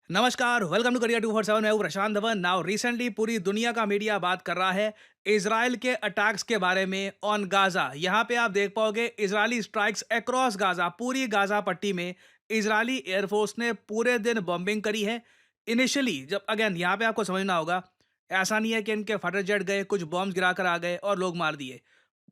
नमस्कार, welcome to career 247। मैं हूं प्रशांत धवन। नाउ रिसेंटली पूरी दुनिया का मीडिया बात कर रहा है इजराइल के अटैक्स के बारे में ऑन गाजा। यहां पे आप देख पाओगे इजरायली स्ट्राइक्स अक्रॉस गाजा, पूरी गाजा पट्टी में इजरायली एयरफोर्स ने पूरे दिन बॉम्बिंग करी है। इनिशियली जब अगेन यहां पे आपको समझना होगा, ऐसा नहीं है कि इनके फाइटर जेट गए, कुछ बॉम्ब्स गिराकर आ गए और लोग मार दिए।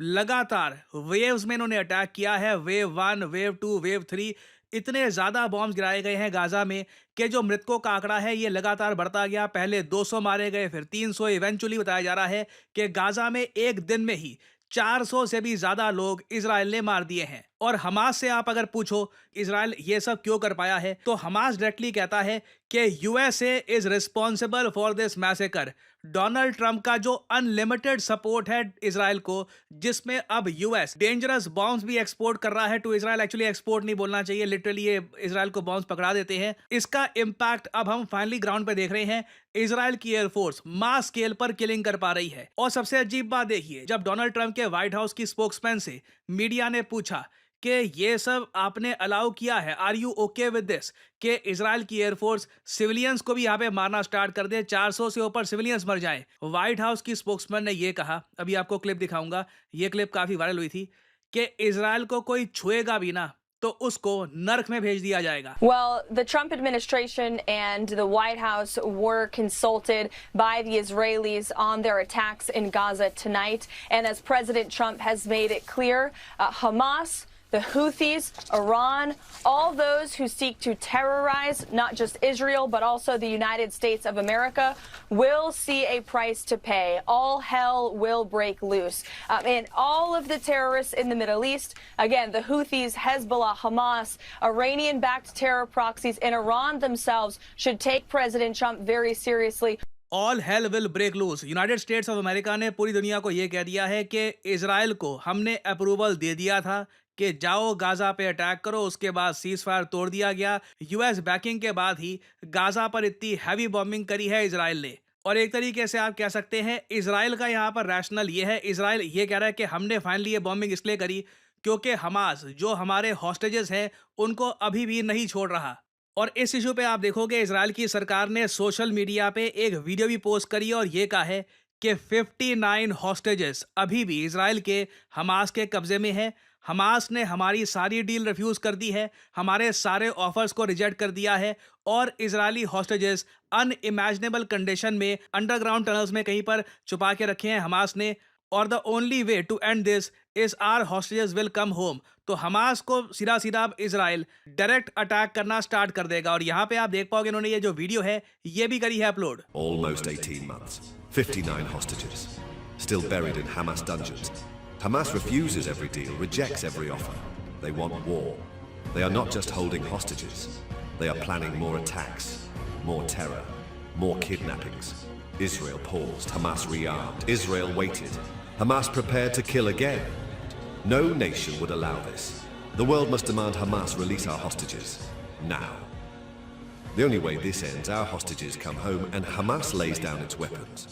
लगातार वेव्स में इन्होंने अटैक किया है। वेव 1, वेव 2, वेव 3, इतने ज़्यादा बॉम्ब्स गिराए गए हैं गाज़ा में कि जो मृतकों का आंकड़ा है ये लगातार बढ़ता गया। पहले 200 मारे गए, फिर 300, इवेंचुअली बताया जा रहा है कि गाज़ा में एक दिन में ही 400 से भी ज़्यादा लोग इज़राइल ने मार दिए हैं। और हमास से आप अगर पूछो इज़राइल ये सब क्यों कर पाया है, तो हमास डायरेक्टली कहता है कि USA is responsible for this massacre. Donald Trump का जो अनलिमिटेड सपोर्ट है इज़राइल को, जिसमें अब यूएस डेंजरस बॉम्ब्स भी एक्सपोर्ट कर रहा है टू इज़राइल। एक्चुअली एक्सपोर्ट नहीं बोलना चाहिए, लिटरली ये इज़राइल को बॉम्ब्स पकड़ा देते हैं। इसका इम्पैक्ट अब हम फाइनली ग्राउंड पे देख रहे हैं। इज़राइल की एयरफोर्स मास स्केल पर किलिंग कर पा रही है। और सबसे अजीब बात देखिए, जब डोनाल्ड ट्रंप के व्हाइट हाउस की स्पोक्समैन से मीडिया ने पूछा कि ये सब आपने अलाउ किया है, are you okay with this, कि इजराइल की एयरफोर्स सिविलियंस को भी यहाँ पे मारना स्टार्ट कर दे, 400 से ऊपर सिविलियंस मर जाएं। व्हाइट हाउस की स्पोक्समैन ने ये कहा, अभी आपको क्लिप दिखाऊंगा, ये क्लिप काफी वायरल हुई थी, कि इजराइल को कोई छुएगा भी ना तो उसको नर्क में भेज दिया जाएगा। Well, the Trump administration and the White House were consulted by the Israelis on their attacks in Gaza tonight. And as President Trump has made it clear, Hamas, the Houthis, Iran, all those who seek to terrorize not just Israel, but also the United States of America, will see a price to pay. All hell will break loose. And all of the terrorists in the Middle East, again, the Houthis, Hezbollah, Hamas, Iranian-backed terror proxies, and Iran themselves should take President Trump very seriously. All hell will break loose. United States of America ने पूरी दुनिया को यह कह दिया है कि Israel को हमने अप्रूवल दे दिया था कि जाओ गाजा पे अटैक करो। उसके बाद सीज फायर तोड़ दिया गया। यूएस बैकिंग के बाद ही गाजा पर इतनी हैवी बॉम्बिंग करी है इजराइल ने। और एक तरीके से आप कह सकते हैं इजराइल का यहाँ पर रैशनल ये है, इजराइल ये कह रहा है कि हमने फाइनली ये बॉम्बिंग इसलिए करी क्योंकि हमास जो हमारे हॉस्टेजेस हैं उनको अभी भी नहीं छोड़ रहा। और इस इशू पे आप देखोगे इजराइल की सरकार ने सोशल मीडिया पे एक वीडियो भी पोस्ट करी और ये कहा है कि 59 हॉस्टेजेस अभी भी इजराइल के हमास के कब्जे में है। हमास ने हमारी सारी डील रिफ्यूज कर दी है, हमारे सारे ऑफर्स को रिजेक्ट कर दिया है और इजरायली हॉस्टेजेस अनइमेजिनेबल कंडीशन में अंडरग्राउंड टनल्स में कहीं पर छुपा के रखे हैं हमास ने। और the only way to end this is are hostages will come home. तो हमास को सीधा सीधा अब इजराइल डायरेक्ट अटैक करना स्टार्ट कर देगा। और यहाँ पे आप देख पाओगे इन्होंने ये जो वीडियो है ये भी करी है upload. Almost 18 months, 59 hostages, still buried in Hamas dungeons. Hamas refuses every deal, rejects every offer. They want war. They are not just holding hostages. They are planning more attacks, more terror, more kidnappings. Israel paused, Hamas rearmed. Israel waited. Hamas prepared to kill again. No nation would allow this. The world must demand Hamas release our hostages. Now. The only way this ends, our hostages come home and Hamas lays down its weapons.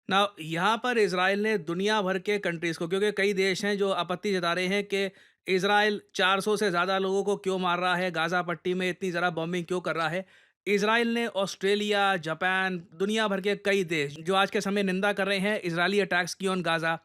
ना यहाँ पर Israel ने दुनिया भर के countries को, क्योंकि कई देश हैं जो आपत्ति जता रहे हैं कि इजराइल 400 से ज़्यादा लोगों को क्यों मार रहा है, गाज़ा पट्टी में इतनी ज़रा बॉम्बिंग क्यों कर रहा है। इजराइल ने ऑस्ट्रेलिया, जापान, दुनिया भर के कई देश जो आज के समय निंदा कर रहे हैं इजरायली अटैक्स की ऑन गाज़ा,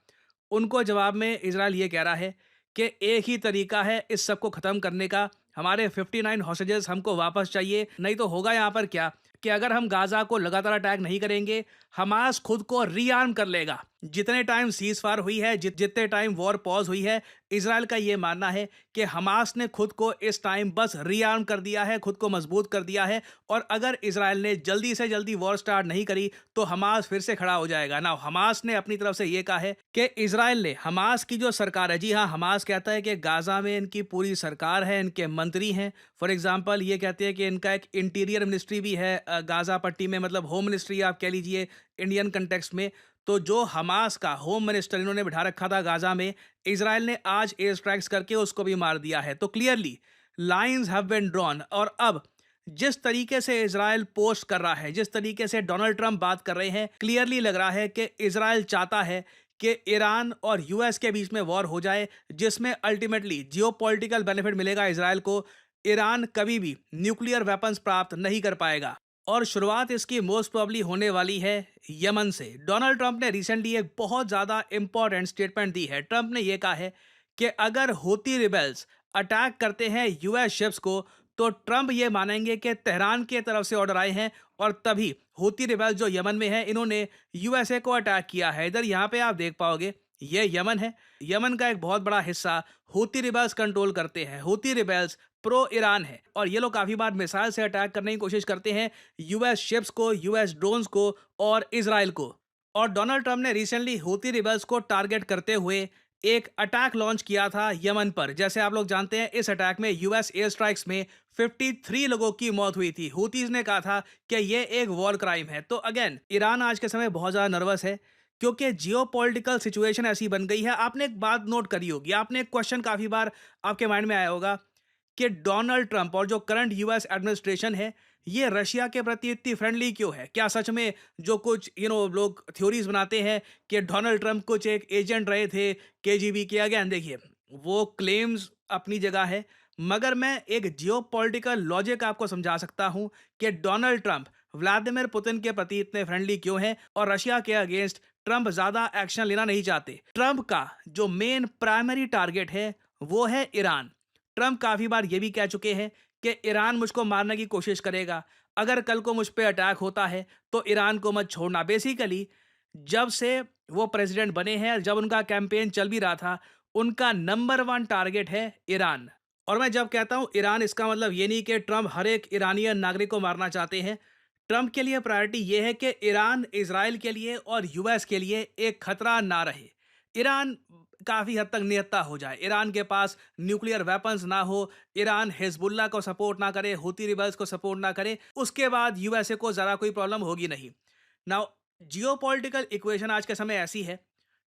उनको जवाब में इजराइल ये कह रहा है कि एक ही तरीका है इस सब को ख़त्म करने का, हमारे 59 हॉस्टेजेस हमको वापस चाहिए। नहीं तो होगा यहाँ पर क्या कि अगर हम गाज़ा को लगातार अटैक नहीं करेंगे, हमास खुद को रीआर्म कर लेगा। जितने टाइम सीज फायर हुई है, जितने टाइम वॉर पॉज हुई है, इजराइल का ये मानना है कि हमास ने खुद को इस टाइम बस रीआर्म कर दिया है, खुद को मजबूत कर दिया है। और अगर इजराइल ने जल्दी से जल्दी वॉर स्टार्ट नहीं करी तो हमास फिर से खड़ा हो जाएगा ना। हमास ने अपनी तरफ से ये कहा है कि इजराइल ने हमास की जो सरकार है, जी हाँ, हमास कहता है कि गाज़ा में इनकी पूरी सरकार है, इनके मंत्री हैं। फॉर एग्जाम्पल ये कहते हैं कि इनका एक इंटीरियर मिनिस्ट्री भी है गाज़ा पट्टी में, मतलब होम मिनिस्ट्री आप कह लीजिए इंडियन कंटेक्स्ट में। तो जो हमास का होम मिनिस्टर इन्होंने बिठा रखा था गाज़ा में, इजराइल ने आज एयर स्ट्राइक्स करके उसको भी मार दिया है। तो clearly lines have been drawn. और अब जिस तरीके से इजराइल पोस्ट कर रहा है, जिस तरीके से डोनाल्ड ट्रंप बात कर रहे हैं, क्लियरली लग रहा है कि इजराइल चाहता है कि ईरान और यूएस के बीच में वॉर हो जाए, जिसमें अल्टीमेटली जियोपॉलिटिकल बेनिफिट मिलेगा इजराइल को। ईरान कभी भी न्यूक्लियर वेपन्स प्राप्त नहीं कर पाएगा। और शुरुआत इसकी मोस्ट प्रोबब्ली होने वाली है यमन से। डोनाल्ड ट्रंप ने रिसेंटली एक बहुत ज़्यादा इंपॉर्टेंट स्टेटमेंट दी है। ट्रंप ने यह कहा है कि अगर हूती रिबेल्स अटैक करते हैं यूएस शिप्स को, तो ट्रंप ये मानेंगे कि तेहरान की तरफ से ऑर्डर आए हैं और तभी हूती रिबेल्स जो यमन में है इन्होंने यूएसए को अटैक किया है। इधर यहाँ पे आप देख पाओगे ये यमन है। यमन का एक बहुत बड़ा हिस्सा हूती रिबेल्स कंट्रोल करते हैं। हूती रिबेल्स प्रो ईरान है और ये लोग काफी बार मिसाइल से अटैक करने की कोशिश करते हैं यूएस शिप्स को, यूएस ड्रोन्स को और इजराइल को। और डोनाल्ड ट्रंप ने रिसेंटली हूती रिबेल्स को टारगेट करते हुए एक अटैक लॉन्च किया था यमन पर। जैसे आप लोग जानते हैं इस अटैक में यूएस एयर स्ट्राइक्स में 53 लोगों की मौत हुई थी। हूतीज ने कहा था कि ये एक वॉर क्राइम है। तो अगेन ईरान आज के समय बहुत ज्यादा नर्वस है क्योंकि जियोपॉलिटिकल सिचुएशन ऐसी बन गई है। आपने एक बात नोट करी होगी, आपने एक क्वेश्चन काफी बार आपके माइंड में आया होगा कि डोनाल्ड ट्रंप और जो करंट यूएस एडमिनिस्ट्रेशन है ये रशिया के प्रति इतनी फ्रेंडली क्यों है? क्या सच में जो कुछ लोग थ्योरीज बनाते हैं कि डोनाल्ड ट्रंप कुछ एक एजेंट रहे थे केजीबी के? अगेन देखिए वो क्लेम्स अपनी जगह है, मगर मैं एक जियोपॉलिटिकल लॉजिक आपको समझा सकता हूं कि डोनाल्ड ट्रंप व्लादिमीर पुतिन के प्रति इतने फ्रेंडली क्यों हैं और रशिया के अगेंस्ट ट्रंप ज्यादा एक्शन लेना नहीं चाहते। ट्रंप का जो मेन प्राइमरी टारगेट है वो है ईरान। ट्रंप काफी बार ये भी कह चुके हैं कि ईरान मुझको मारने की कोशिश करेगा, अगर कल को मुझ पे अटैक होता है तो ईरान को मत छोड़ना। बेसिकली जब से वो प्रेसिडेंट बने हैं, जब उनका कैंपेन चल भी रहा था, उनका नंबर 1 टारगेट है ईरान। और मैं जब कहता हूं ईरान, इसका मतलब ये नहीं कि ट्रंप हर एक ईरानियन नागरिक को मारना चाहते हैं। ट्रंप के लिए प्रायोरिटी ये है कि ईरान इजराइल के लिए और यूएस के लिए एक खतरा ना रहे। ईरान काफी हद तक निहत्ता हो जाए, ईरान के पास न्यूक्लियर वेपन्स ना हो, ईरान हिजबुल्ला को सपोर्ट ना करे, हूती रिबल्स को सपोर्ट ना करे, उसके बाद यूएसए को जरा कोई प्रॉब्लम होगी नहीं। नाउ जियोपॉलिटिकल इक्वेशन आज के समय ऐसी है,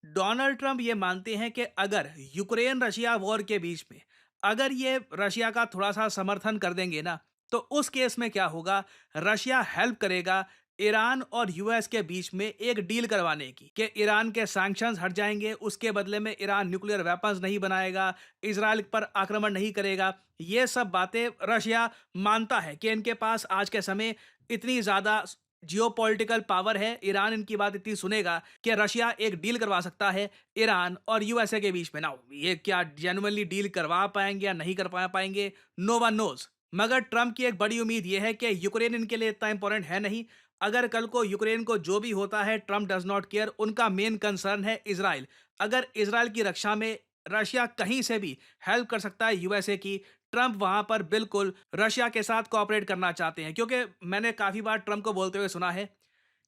डोनाल्ड ट्रंप ये मानते हैं कि अगर यूक्रेन रशिया वॉर के बीच में अगर ये रशिया का थोड़ा सा समर्थन कर देंगे ना, तो उस केस में क्या होगा, रशिया हेल्प करेगा ईरान और यूएस के बीच में एक डील करवाने की कि ईरान के सैंक्शंस हट जाएंगे, उसके बदले में ईरान न्यूक्लियर वेपन्स नहीं बनाएगा, इजराइल पर आक्रमण नहीं करेगा। ये सब बातें रशिया मानता है कि इनके पास आज के समय इतनी ज्यादा जियोपॉलिटिकल पावर है, ईरान इनकी बात इतनी सुनेगा कि रशिया एक डील करवा सकता है ईरान और यूएसए के बीच में। ना ये क्या जेन्युइनली डील करवा पाएंगे या नहीं कर पाएंगे, नो वन नोज। मगर ट्रंप की एक बड़ी उम्मीद यह है कि यूक्रेन इनके लिए इतना इंपॉर्टेंट है नहीं। अगर कल को यूक्रेन को जो भी होता है ट्रंप डज नॉट केयर, उनका मेन कंसर्न है इजराइल। अगर इजराइल की रक्षा में रशिया कहीं से भी हेल्प कर सकता है यूएसए की, ट्रंप वहां पर बिल्कुल रशिया के साथ कोऑपरेट करना चाहते हैं। क्योंकि मैंने काफी बार ट्रंप को बोलते हुए सुना है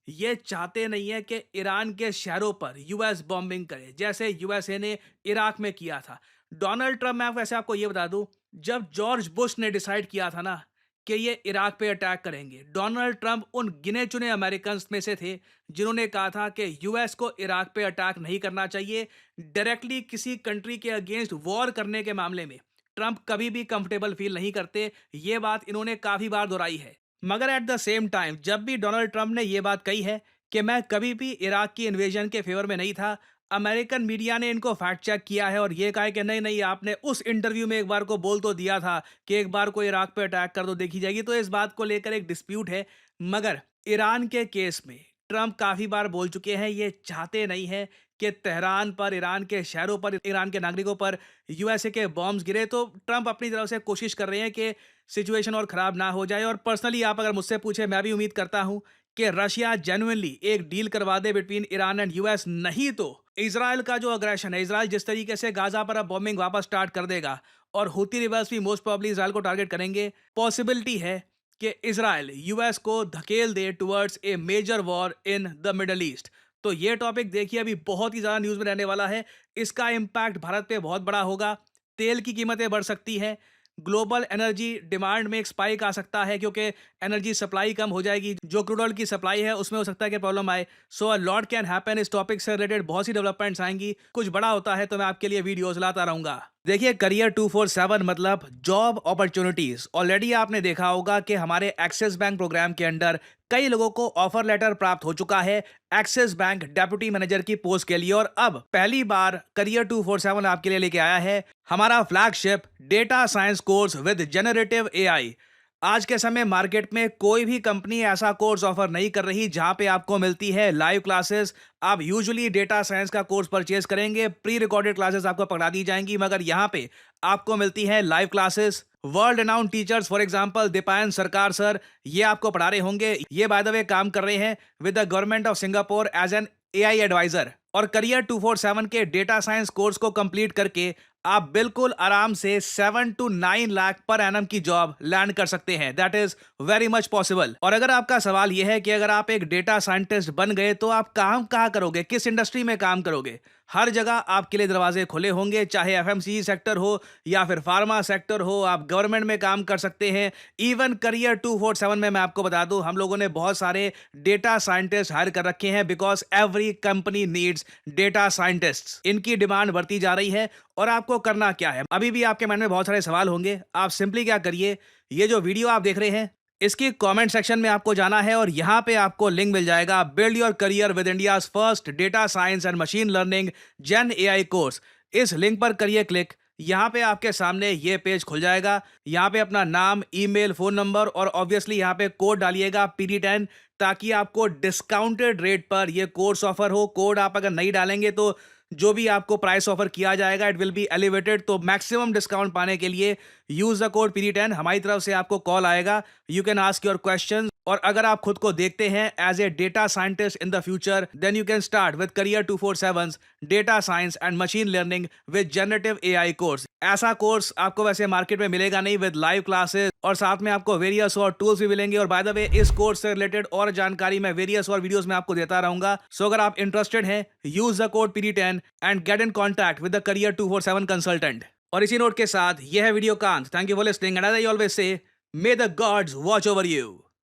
ये चाहते नहीं है कि ईरान के शहरों पर यूएस बॉम्बिंग करे जैसे यूएसए ने इराक में किया था। डोनाल्ड ट्रंप, मैं वैसे आपको ये बता दूं, जब जॉर्ज बुश ने डिसाइड किया था ना कि ये इराक पे अटैक करेंगे, डोनाल्ड ट्रंप उन गिने चुने अमेरिकन में से थे जिन्होंने कहा था कि यूएस को इराक पे अटैक नहीं करना चाहिए। डायरेक्टली किसी कंट्री के अगेंस्ट वॉर करने के मामले में ट्रंप कभी भी कंफर्टेबल फील नहीं करते। ये बात इन्होंने काफी बार दोहराई है। मगर एट द सेम टाइम जब भी डोनाल्ड ट्रंप ने यह बात कही है कि मैं कभी भी इराक की इन्वेजन के फेवर में नहीं था, अमेरिकन मीडिया ने इनको फैक्ट चेक किया है और ये कहा है कि नहीं नहीं, आपने उस इंटरव्यू में एक बार को बोल तो दिया था कि एक बार को इराक पे अटैक कर दो, देखी जाएगी। तो इस बात को लेकर एक डिस्प्यूट है। मगर ईरान के केस में ट्रंप काफी बार बोल चुके हैं ये चाहते नहीं है कि तेहरान पर, ईरान के शहरों पर, ईरान के नागरिकों पर यूएसए के बॉम्ब्स गिरे। तो ट्रंप अपनी तरफ से कोशिश कर रहे हैं कि सिचुएशन और खराब ना हो जाए। और पर्सनली आप अगर मुझसे पूछे, मैं भी उम्मीद करता हूं कि रशिया जेन्युइनली एक डील करवा दे बिटवीन ईरान एंड यूएस। नहीं तो इजराइल का जो अग्रेशन है, इजराइल जिस तरीके से गाजा पर अब बॉम्बिंग वापस स्टार्ट कर देगा और हूती रिबल्स भी मोस्ट प्रोबब्ली इजराइल को टारगेट करेंगे, पॉसिबिलिटी है कि इजराइल यूएस को धकेल दे towards a major war in the Middle East. तो ये टॉपिक देखिए अभी बहुत ही ज्यादा न्यूज में रहने वाला है। इसका इंपैक्ट भारत पे बहुत बड़ा होगा। तेल की कीमतें बढ़ सकती हैं, ग्लोबल एनर्जी डिमांड में एक स्पाइक आ सकता है क्योंकि एनर्जी सप्लाई कम हो जाएगी। जो क्रूड ऑयल की सप्लाई है उसमें हो सकता है कि प्रॉब्लम आए। सो अ लॉट कैन हैपन। इस टॉपिक से रिलेटेड बहुत सी डेवलपमेंट्स आएंगी। कुछ बड़ा होता है तो मैं आपके लिए वीडियोस लाता रहूंगा। देखिए, करियर 247 मतलब जॉब अपॉर्चुनिटीज। ऑलरेडी आपने देखा होगा कि हमारे एक्सिस बैंक प्रोग्राम के अंडर कई लोगों को ऑफर लेटर प्राप्त हो चुका है एक्सिस बैंक डेप्यूटी मैनेजर की पोस्ट के लिए। और अब पहली बार करियर 247 आपके लिए लेके आया है हमारा flagship data science course with generative AI. आज के समय मार्केट में कोई भी कंपनी ऐसा कोर्स ऑफर नहीं कर रही जहां पे आपको मिलती है लाइव क्लासेस। आप यूजुअली डेटा साइंस का कोर्स परचेज करेंगे, प्री रिकॉर्डेड क्लासेस आपको पकड़ा दी जाएंगी, मगर यहां पे आपको मिलती है live classes. World renowned teachers for example Deepayan सरकार सर, ये आपको पढ़ा रहे होंगे। ये बाय द वे काम कर रहे हैं with the government of Singapore as an AI adviser. और करियर 247 के डेटा साइंस कोर्स को कंप्लीट करके आप बिल्कुल आराम से 7 to 9 लाख पर एनम की जॉब लैंड कर सकते हैं। That is very much possible. और अगर आपका सवाल यह है कि अगर आप एक डेटा साइंटिस्ट बन गए तो आप काम कहाँ करोगे, किस इंडस्ट्री में काम करोगे, हर जगह आपके लिए दरवाजे खुले होंगे, चाहे एफएमसीजी सेक्टर हो या फिर फार्मा सेक्टर हो। आप गवर्नमेंट में काम कर सकते हैं। इवन करियर 247 में मैं आपको बता दूं, हम लोगों ने बहुत सारे डेटा साइंटिस्ट हायर कर रखे हैं because every company needs data scientists. इनकी डिमांड बढ़ती जा रही है। और आपको करना क्या है, अभी भी आपके मन में बहुत सारे सवाल होंगे। आप सिंपली क्या करिए, ये जो वीडियो आप देख रहे हैं इसकी कमेंट सेक्शन में आपको जाना है और यहां पे आपको लिंक मिल जाएगा build your career with India's first data science and machine learning gen AI course. इस लिंक पर करिए क्लिक। यहाँ पे आपके सामने ये पेज खुल जाएगा। यहाँ पे अपना नाम, ईमेल, फोन नंबर और ऑब्वियसली यहाँ पे कोड डालिएगा PD10, ताकि आपको डिस्काउंटेड रेट पर ये कोर्स ऑफर हो। कोड आप अगर नहीं डालेंगे तो जो भी आपको प्राइस ऑफर किया जाएगा इट विल बी एलिवेटेड। तो मैक्सिमम डिस्काउंट पाने के लिए यूज द कोड PD10। हमारी तरफ से आपको कॉल आएगा, you can ask your question. और अगर आप खुद को देखते हैं as a data scientist in the future, then you can start with career 247 data science and machine learning with generative AI course. ऐसा कोर्स आपको वैसे मार्केट में मिलेगा नहीं, विद लाइव क्लासेस और साथ में आपको वेरियस और टूल्स भी मिलेंगे। और बाय द वे इस कोर्स से रिलेटेड और जानकारी मैं वेरियस और वीडियोस में आपको देता रहूंगा। सो अगर आप इंटरेस्टेड हैं, use the code PD10 and get in contact with the career 247 consultant. और इसी नोट के साथ यह है वीडियो का अंत। Thank you for listening and as I always say, may the gods watch over you.